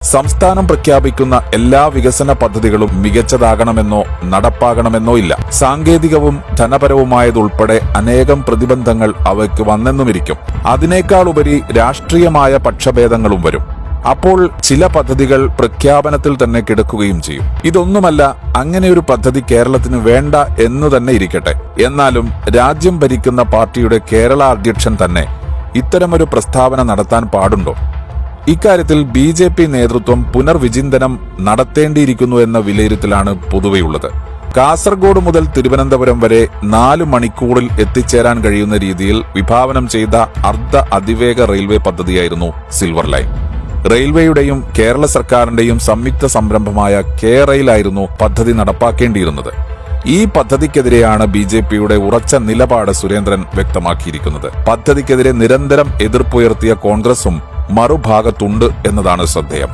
സംസ്ഥാനം പ്രഖ്യാപിക്കുന്ന എല്ലാ വികസന പദ്ധതികളും മികച്ചതാകണമെന്നോ നടപ്പാകണമെന്നോ ഇല്ല. സാങ്കേതികവും ധനപരവുമായതുൾപ്പെടെ അനേകം പ്രതിബന്ധങ്ങൾ അവയ്ക്ക് വന്നെന്നുമിരിക്കും. അതിനേക്കാൾ ഉപരി രാഷ്ട്രീയമായ പക്ഷഭേദങ്ങളും വരും. അപ്പോൾ ചില പദ്ധതികൾ പ്രഖ്യാപനത്തിൽ തന്നെ കിടക്കുകയും ചെയ്യും. ഇതൊന്നുമല്ല അങ്ങനെയൊരു പദ്ധതി കേരളത്തിന് വേണ്ട എന്നു തന്നെ ഇരിക്കട്ടെ. എന്നാലും രാജ്യം ഭരിക്കുന്ന പാർട്ടിയുടെ കേരള അധ്യക്ഷൻ തന്നെ ഇത്തരമൊരു പ്രസ്താവന നടത്താൻ പാടുണ്ടോ? ഇക്കാര്യത്തിൽ BJP നേതൃത്വം പുനർവിചിന്തനം നടത്തേണ്ടിയിരിക്കുന്നു എന്ന വിലയിരുത്തലാണ് പൊതുവെയുള്ളത്. കാസർഗോഡ് മുതൽ തിരുവനന്തപുരം വരെ 4 മണിക്കൂറിൽ എത്തിച്ചേരാൻ കഴിയുന്ന രീതിയിൽ വിഭാവനം ചെയ്ത അർദ്ധ അതിവേഗ റെയിൽവേ പദ്ധതിയായിരുന്നു സിൽവർ ലൈൻ. റെയിൽവേയുടെയും കേരള സർക്കാരിന്റെയും സംയുക്ത സംരംഭമായ K-Rail ആയിരുന്നു പദ്ധതി നടപ്പാക്കേണ്ടിയിരുന്നത്. ഈ പദ്ധതിക്കെതിരെയാണ് BJPയുടെ ഉറച്ച നിലപാട് സുരേന്ദ്രൻ വ്യക്തമാക്കിയിരിക്കുന്നത്. പദ്ധതിക്കെതിരെ നിരന്തരം എതിർപ്പുയർത്തിയ കോൺഗ്രസും മറുഭാഗത്തുണ്ട് എന്നതാണ് ശ്രദ്ധേയം.